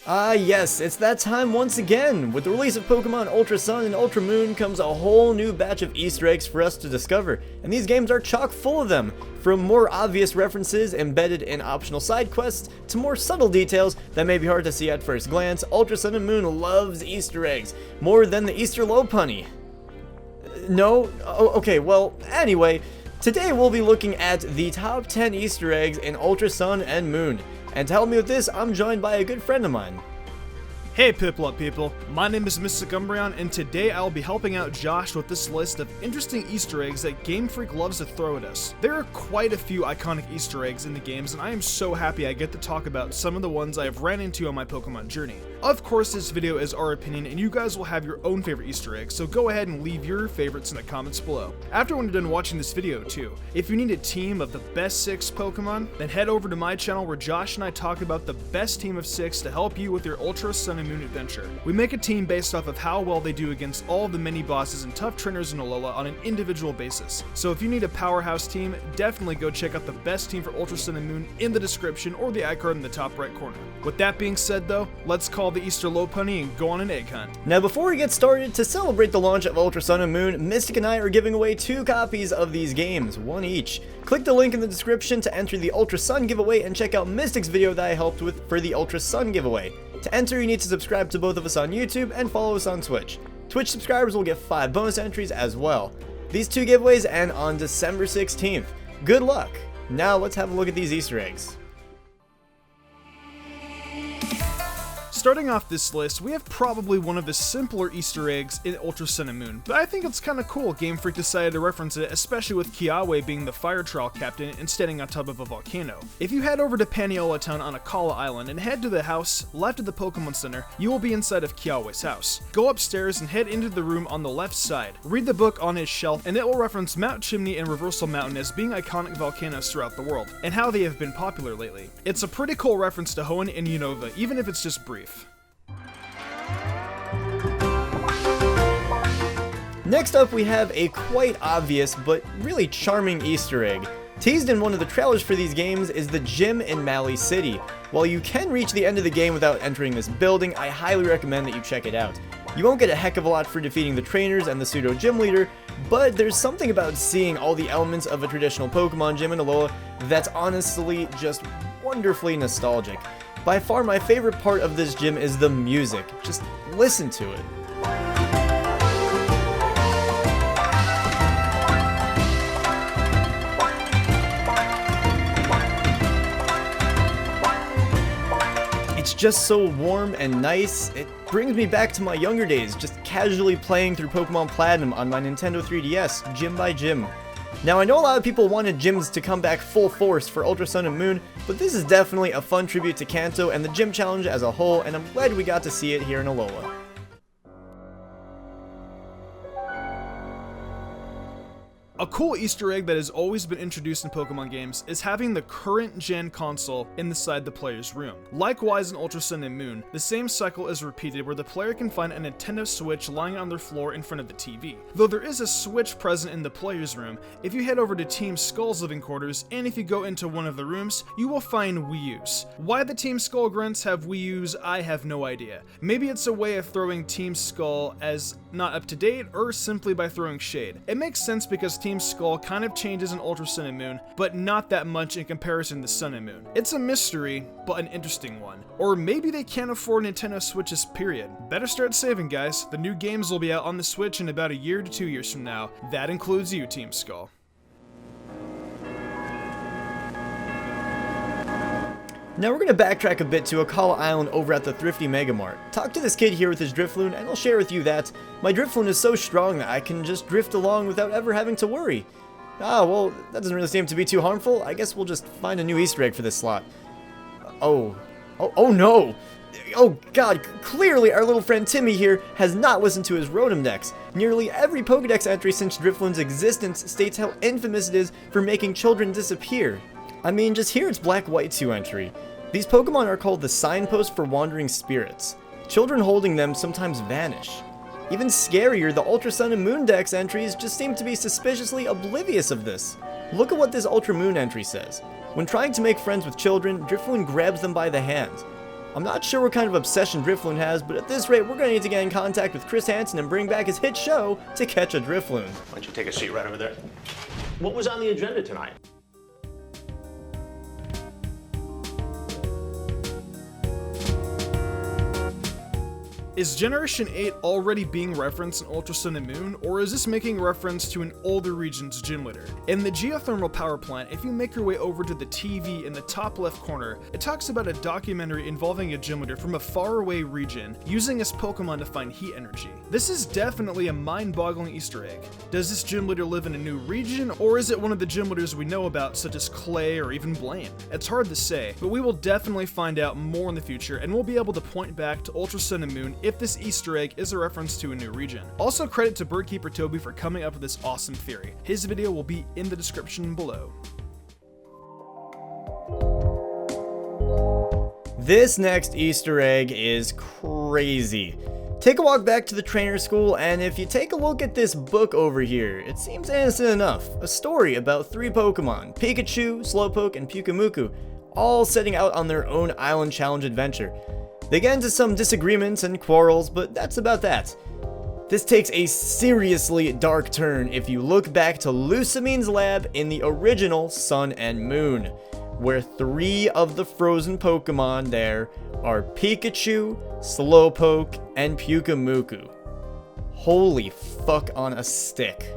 Yes, it's that time once again! With the release of Pokemon Ultra Sun and Ultra Moon comes a whole new batch of Easter eggs for us to discover, and these games are chock full of them! From more obvious references embedded in optional side quests, to more subtle details that may be hard to see at first glance, Ultra Sun and Moon loves Easter eggs, more than the Easter Lopunny. No? Okay, well, anyway, today we'll be looking at the top 10 Easter eggs in Ultra Sun and Moon. And to help me with this, I'm joined by a good friend of mine. Hey Piplup people, my name is MysticUmbreon, and today I'll be helping out Josh with this list of interesting Easter eggs that Game Freak loves to throw at us. There are quite a few iconic Easter eggs in the games, and I am so happy I get to talk about some of the ones I have ran into on my Pokemon journey. Of course, this video is our opinion, and you guys will have your own favorite Easter eggs, so go ahead and leave your favorites in the comments below. After when you're done watching this video too, if you need a team of the best 6 Pokemon, then head over to my channel where Josh and I talk about the best team of 6 to help you with your Ultra Sun and Moon adventure. We make a team based off of how well they do against all of the mini bosses and tough trainers in Alola on an individual basis. So if you need a powerhouse team, definitely go check out the best team for Ultra Sun and Moon in the description or the icon in the top right corner. With that being said though, let's call the Easter Lopunny and go on an egg hunt. Now before we get started, to celebrate the launch of Ultra Sun and Moon, Mystic and I are giving away 2 copies of these games, 1 each. Click the link in the description to enter the Ultra Sun giveaway and check out Mystic's video that I helped with for the Ultra Sun giveaway. To enter, you need to subscribe to both of us on YouTube and follow us on Twitch. Twitch subscribers will get 5 bonus entries as well. These 2 giveaways end on December 16th. Good luck! Now let's have a look at these Easter eggs. Starting off this list, we have probably one of the simpler Easter eggs in Ultra Sun and Moon, but I think it's kinda cool Game Freak decided to reference it, especially with Kiawe being the fire trial captain and standing on top of a volcano. If you head over to Paniola Town on Akala Island and head to the house left of the Pokemon Center, you will be inside of Kiawe's house. Go upstairs and head into the room on the left side. Read the book on his shelf and it will reference Mount Chimney and Reversal Mountain as being iconic volcanoes throughout the world, and how they have been popular lately. It's a pretty cool reference to Hoenn and Unova, even if it's just brief. Next up, we have a quite obvious but really charming Easter egg. Teased in one of the trailers for these games is the gym in Mali City. While you can reach the end of the game without entering this building, I highly recommend that you check it out. You won't get a heck of a lot for defeating the trainers and the pseudo gym leader, but there's something about seeing all the elements of a traditional Pokemon gym in Alola that's honestly just wonderfully nostalgic. By far my favorite part of this gym is the music. Just listen to it. It's just so warm and nice. It brings me back to my younger days, just casually playing through Pokemon Platinum on my Nintendo 3DS, gym by gym. Now I know a lot of people wanted gyms to come back full force for Ultra Sun and Moon, but this is definitely a fun tribute to Kanto and the gym challenge as a whole, and I'm glad we got to see it here in Alola. A cool Easter egg that has always been introduced in Pokemon games is having the current gen console inside the player's room. Likewise in Ultra Sun and Moon, the same cycle is repeated where the player can find a Nintendo Switch lying on their floor in front of the TV. Though there is a Switch present in the player's room, if you head over to Team Skull's living quarters and if you go into one of the rooms, you will find Wii U's. Why the Team Skull grunts have Wii U's, I have no idea. Maybe it's a way of throwing Team Skull as not up to date, or simply by throwing shade. It makes sense because Team Skull kind of changes in Ultra Sun and Moon, but not that much in comparison to Sun and Moon. It's a mystery, but an interesting one. Or maybe they can't afford Nintendo Switches, period. Better start saving, guys. The new games will be out on the Switch in about a year to 2 years from now. That includes you, Team Skull. Now we're going to backtrack a bit to Akala Island over at the Thrifty Mega Mart. Talk to this kid here with his Drifloon and he'll share with you that my Drifloon is so strong that I can just drift along without ever having to worry. Ah, well, that doesn't really seem to be too harmful. I guess we'll just find a new Easter egg for this slot. Oh no! Oh god, clearly our little friend Timmy here has not listened to his Rotom Dex. Nearly every Pokedex entry since Drifloon's existence states how infamous it is for making children disappear. I mean, just hear its Black White 2 entry. These Pokemon are called the signpost for wandering spirits. Children holding them sometimes vanish. Even scarier, the Ultra Sun and Moon Dex entries just seem to be suspiciously oblivious of this. Look at what this Ultra Moon entry says. When trying to make friends with children, Drifloon grabs them by the hand. I'm not sure what kind of obsession Drifloon has, but at this rate, we're going to need to get in contact with Chris Hansen and bring back his hit show, To Catch a Drifloon. Why don't you take a seat right over there? What was on the agenda tonight? Is Generation 8 already being referenced in Ultra Sun and Moon, or is this making reference to an older region's gym leader? In the geothermal power plant, if you make your way over to the TV in the top left corner, it talks about a documentary involving a gym leader from a faraway region using his Pokemon to find heat energy. This is definitely a mind-boggling Easter egg. Does this gym leader live in a new region, or is it one of the gym leaders we know about, such as Clay or even Blaine? It's hard to say, but we will definitely find out more in the future, and we'll be able to point back to Ultra Sun and Moon if this Easter egg is a reference to a new region. Also, credit to BirdKeeperToby for coming up with this awesome theory. His video will be in the description below. This next Easter egg is crazy. Take a walk back to the trainer school, and if you take a look at this book over here, it seems innocent enough. A story about 3 Pokemon, Pikachu, Slowpoke, and Pyukumuku, all setting out on their own island challenge adventure. They get into some disagreements and quarrels, but that's about that. This takes a seriously dark turn if you look back to Lucamine's lab in the original Sun and Moon, where 3 of the frozen Pokemon there are Pikachu, Slowpoke, and Pyukumuku. Holy fuck on a stick.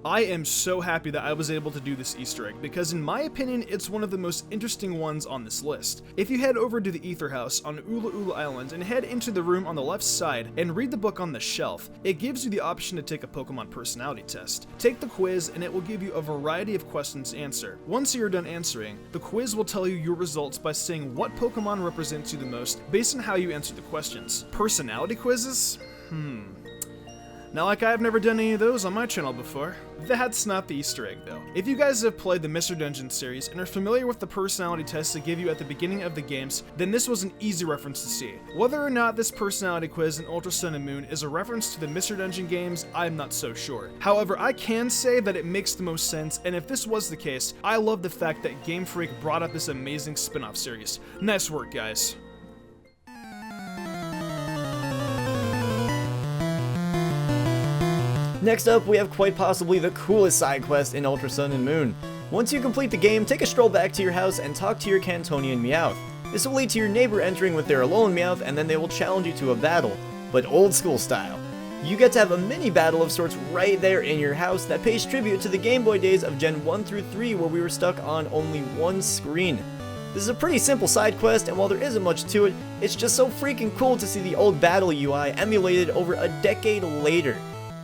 I am so happy that I was able to do this Easter egg, because in my opinion, it's one of the most interesting ones on this list. If you head over to the Ether House on Ula Ula Island and head into the room on the left side and read the book on the shelf, it gives you the option to take a Pokemon personality test. Take the quiz and it will give you a variety of questions to answer. Once you're done answering, the quiz will tell you your results by saying what Pokemon represents you the most based on how you answer the questions. Personality quizzes? Now, like I've never done any of those on my channel before. That's not the Easter egg though. If you guys have played the Mr. Dungeon series and are familiar with the personality tests they give you at the beginning of the games, then this was an easy reference to see. Whether or not this personality quiz in Ultra Sun and Moon is a reference to the Mr. Dungeon games, I'm not so sure. However, I can say that it makes the most sense, and if this was the case, I love the fact that Game Freak brought up this amazing spin-off series. Nice work, guys. Next up, we have quite possibly the coolest side quest in Ultra Sun and Moon. Once you complete the game, take a stroll back to your house and talk to your Cantonian Meowth. This will lead to your neighbor entering with their Alolan Meowth, and then they will challenge you to a battle, but old school style. You get to have a mini battle of sorts right there in your house that pays tribute to the Game Boy days of Gen 1 through 3 where we were stuck on only one screen. This is a pretty simple side quest, and while there isn't much to it, it's just so freaking cool to see the old battle UI emulated over a decade later.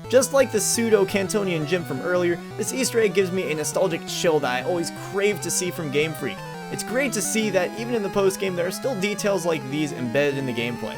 Just like the pseudo Cantonian gym from earlier, this Easter egg gives me a nostalgic chill that I always crave to see from Game Freak. It's great to see that even in the post-game there are still details like these embedded in the gameplay.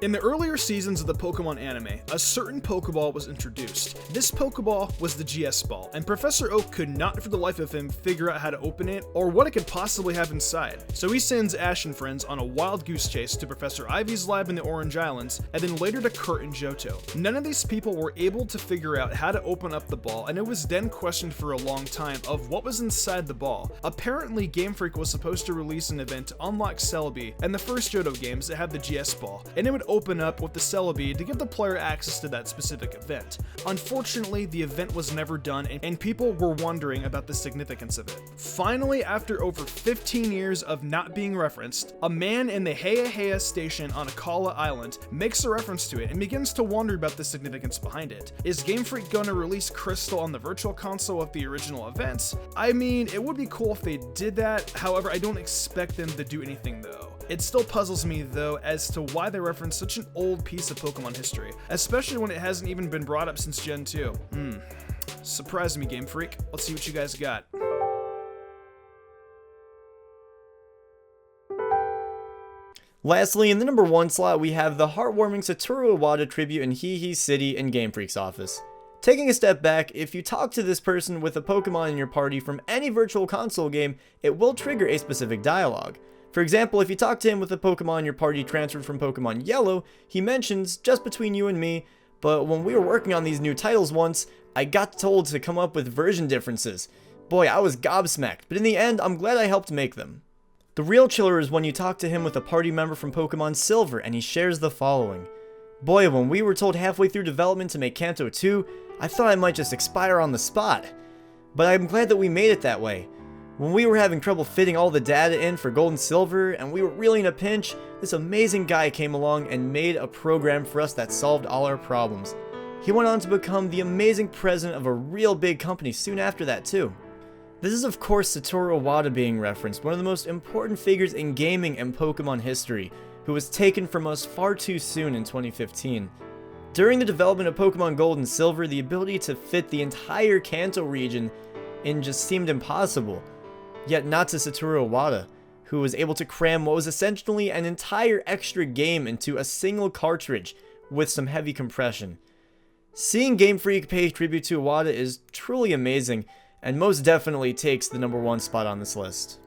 In the earlier seasons of the Pokemon anime, a certain Pokeball was introduced. This Pokeball was the GS Ball, and Professor Oak could not for the life of him figure out how to open it or what it could possibly have inside. So he sends Ash and friends on a wild goose chase to Professor Ivy's lab in the Orange Islands, and then later to Kurt and Johto. None of these people were able to figure out how to open up the ball, and it was then questioned for a long time of what was inside the ball. Apparently, Game Freak was supposed to release an event to unlock Celebi and the first Johto games that had the GS Ball, and it would open up with the Celebi to give the player access to that specific event. Unfortunately, the event was never done, and people were wondering about the significance of it. Finally, after over 15 years of not being referenced, a man in the Heya station on Akala Island makes a reference to it and begins to wonder about the significance behind it. Is Game Freak gonna release Crystal on the Virtual Console of the original events? I mean, it would be cool if they did that, however, I don't expect them to do anything though. It still puzzles me though as to why they reference such an old piece of Pokemon history, especially when it hasn't even been brought up since Gen 2. Surprise me, Game Freak. Let's see what you guys got. Lastly, in the number 1 slot, we have the heartwarming Satoru Iwata tribute in Hehe City in Game Freak's office. Taking a step back, if you talk to this person with a Pokemon in your party from any Virtual Console game, it will trigger a specific dialogue. For example, if you talk to him with a Pokemon your party transferred from Pokemon Yellow, he mentions, just between you and me, but when we were working on these new titles once, I got told to come up with version differences. Boy, I was gobsmacked, but in the end, I'm glad I helped make them. The real chiller is when you talk to him with a party member from Pokemon Silver and he shares the following. Boy, when we were told halfway through development to make Kanto 2, I thought I might just expire on the spot. But I'm glad that we made it that way. When we were having trouble fitting all the data in for Gold and Silver and we were really in a pinch, this amazing guy came along and made a program for us that solved all our problems. He went on to become the amazing president of a real big company soon after that too. This is of course Satoru Iwata being referenced, one of the most important figures in gaming and Pokemon history, who was taken from us far too soon in 2015. During the development of Pokemon Gold and Silver, the ability to fit the entire Kanto region in just seemed impossible. Yet not to Satoru Iwata, who was able to cram what was essentially an entire extra game into a single cartridge with some heavy compression. Seeing Game Freak pay tribute to Iwata is truly amazing, and most definitely takes the #1 spot on this list.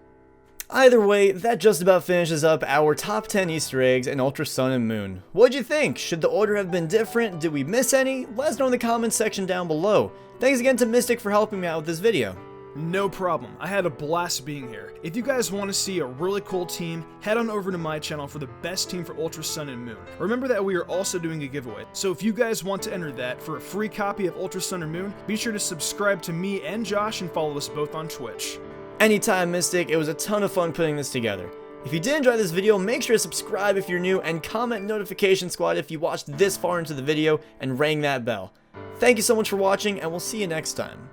Either way, that just about finishes up our top 10 Easter eggs in Ultra Sun and Moon. What'd you think? Should the order have been different? Did we miss any? Let us know in the comments section down below. Thanks again to Mystic for helping me out with this video. No problem. I had a blast being here. If you guys want to see a really cool team, head on over to my channel for the best team for Ultra Sun and Moon. Remember that we are also doing a giveaway, so if you guys want to enter that for a free copy of Ultra Sun and Moon, be sure to subscribe to me and Josh and follow us both on Twitch. Anytime, Mystic. It was a ton of fun putting this together. If you did enjoy this video, make sure to subscribe if you're new and comment Notification Squad if you watched this far into the video and rang that bell. Thank you so much for watching, and we'll see you next time.